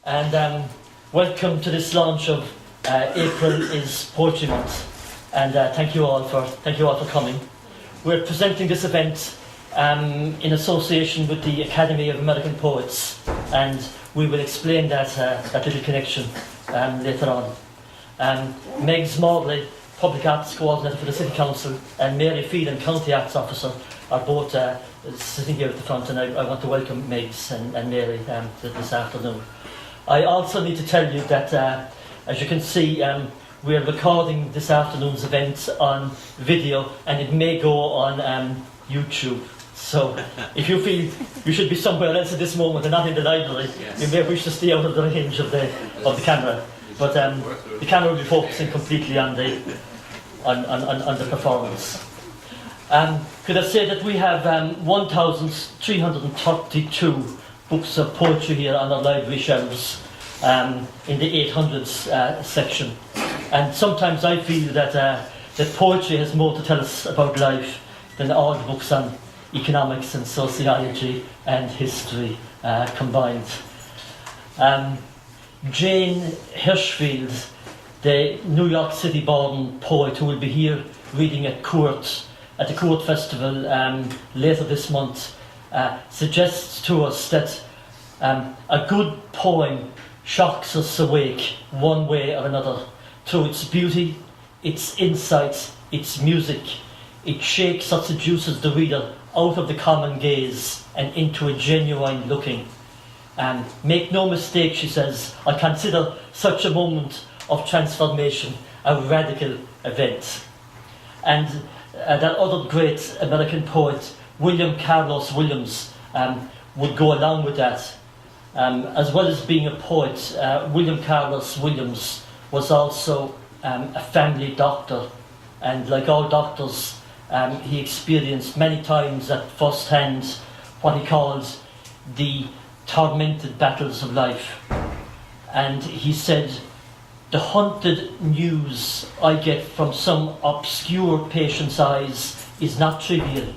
and welcome to this launch of April is Poetry Month, and thank you all for coming. We're presenting this event in association with the Academy of American Poets, and we will explain that little connection later on. Megs Morley, Public Arts Coordinator for the City Council, and Mary Phelan, County Arts Officer, are both sitting here at the front, and I want to welcome Megs and Mary this afternoon. I also need to tell you that, as you can see, we're recording this afternoon's event on video, and it may go on YouTube. So if you feel you should be somewhere else at this moment and not in the library, you may wish to stay out of the range of the camera. But the camera will be focusing completely on the performance. Could I say that we have 1,332 books of poetry here on our library shelves in the 800s section. And sometimes I feel that poetry has more to tell us about life than all the books on economics and sociology and history combined. Jane Hirschfield, the New York City born poet who will be here reading at the Court Festival later this month, suggests to us that a good poem shocks us awake one way or another through its beauty, its insight, its music. It shakes or seduces the reader out of the common gaze and into a genuine looking. Make no mistake, she says, I consider such a moment of transformation a radical event. And that other great American poet, William Carlos Williams, would go along with that. As well as being a poet, William Carlos Williams was also a family doctor, and like all doctors, he experienced many times at first hand what he called the tormented battles of life. And he said, the haunted news I get from some obscure patient's eyes is not trivial,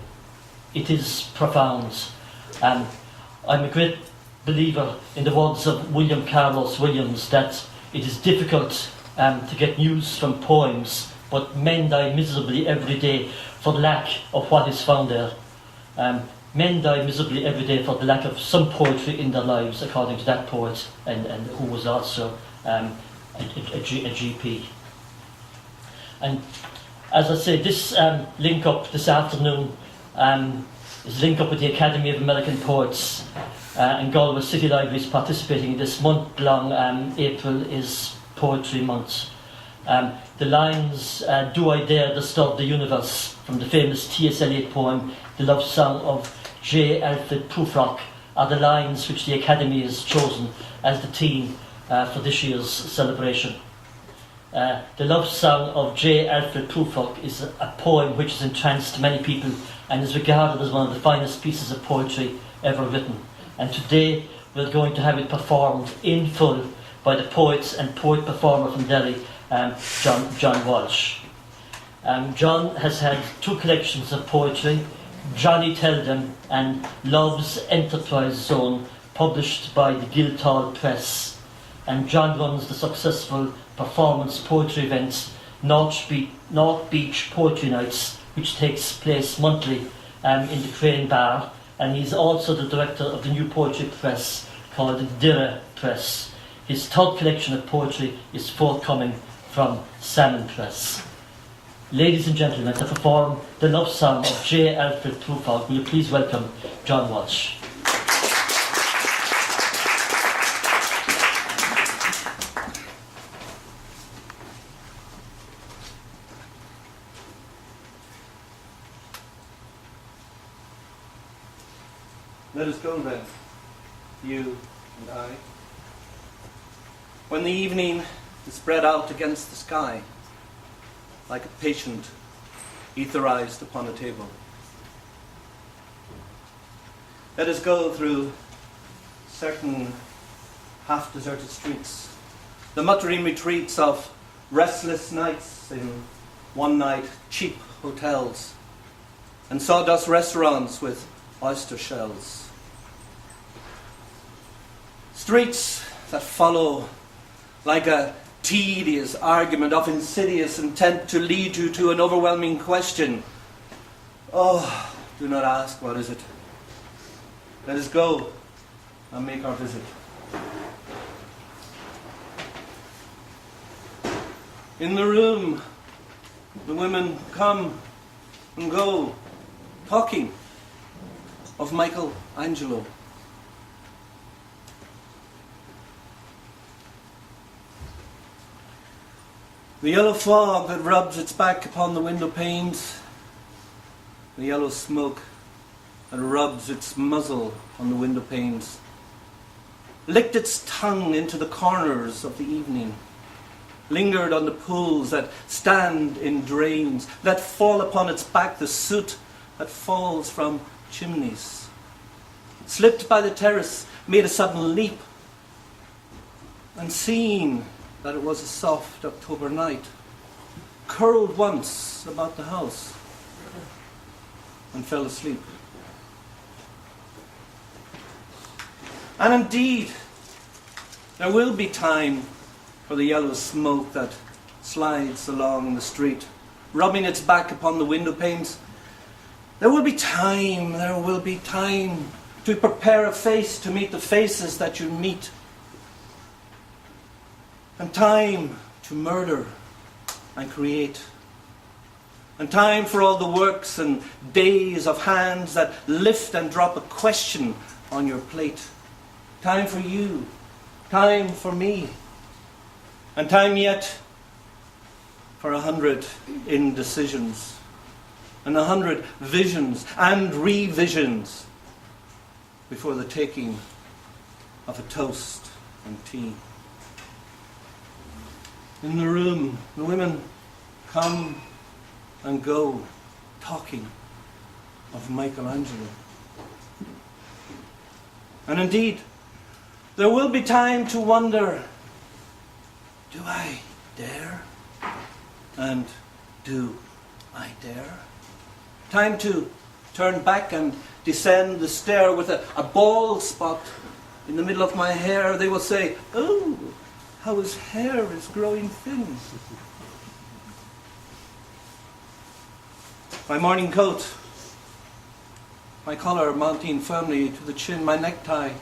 it is profound. I'm a great believer in the words of William Carlos Williams that it is difficult to get news from poems, but men die miserably every day for lack of what is found there. Men die miserably every day for the lack of some poetry in their lives, according to that poet, and who was also a GP. And as I say, this link up this afternoon is link up with the Academy of American Poets, and Galway City Library is participating in this month-long April is Poetry Month. The lines, Do I Dare Disturb the Universe, from the famous T.S. Eliot poem, The Love Song of J.Alfred Prufrock, are the lines which the Academy has chosen as the theme for this year's celebration. The Love Song of J.Alfred Prufrock is a poem which has entranced many people and is regarded as one of the finest pieces of poetry ever written. And today we're going to have it performed in full by the poet and poet performer from Derry, John Walsh. John has had two collections of poetry, Johnny Tell Them and Love's Enterprise Zone, published by the Guildhall Press. And John runs the successful performance poetry event North Beach Poetry Nights, which takes place monthly in the Crane Bar, and he's also the director of the new poetry press called the Dire Press. His third collection of poetry is forthcoming from Salmon Press. Ladies and gentlemen, to perform the love song of J.Alfred Prufrock, will you please welcome John Walsh. Let us go then, you and I. When the evening is spread out against the sky, like a patient etherized upon a table. Let us go through certain half-deserted streets, the muttering retreats of restless nights in one-night cheap hotels, and sawdust restaurants with oyster shells. Streets that follow like a tedious argument of insidious intent to lead you to an overwhelming question. Oh, do not ask, what is it? Let us go and make our visit. In the room, the women come and go, talking of Michelangelo. The yellow fog that rubs its back upon the window panes, the yellow smoke that rubs its muzzle on the window panes, licked its tongue into the corners of the evening, lingered on the pools that stand in drains, let fall upon its back the soot that falls from chimneys, slipped by the terrace, made a sudden leap, and seeing that it was a soft October night, curled once about the house and fell asleep. And indeed, there will be time for the yellow smoke that slides along the street, rubbing its back upon the window panes. There will be time to prepare a face to meet the faces that you meet, and time to murder and create, and time for all the works and days of hands that lift and drop a question on your plate. Time for you, time for me, and time yet for 100 indecisions, and 100 visions and revisions before the taking of a toast and tea. In the room, the women come and go, talking of Michelangelo. And indeed, there will be time to wonder, do I dare? And do I dare? Time to turn back and descend the stair with a bald spot in the middle of my hair. They will say, oh, how his hair is growing thin. My morning coat, my collar mounting firmly to the chin, my necktie,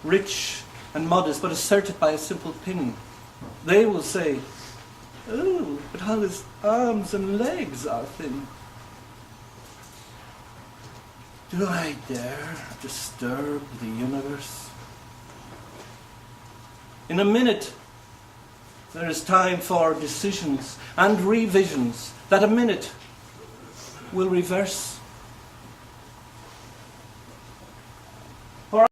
rich and modest, but asserted by a simple pin. They will say, oh, but how his arms and legs are thin. Do I dare disturb the universe? In a minute, there is time for decisions and revisions that a minute will reverse.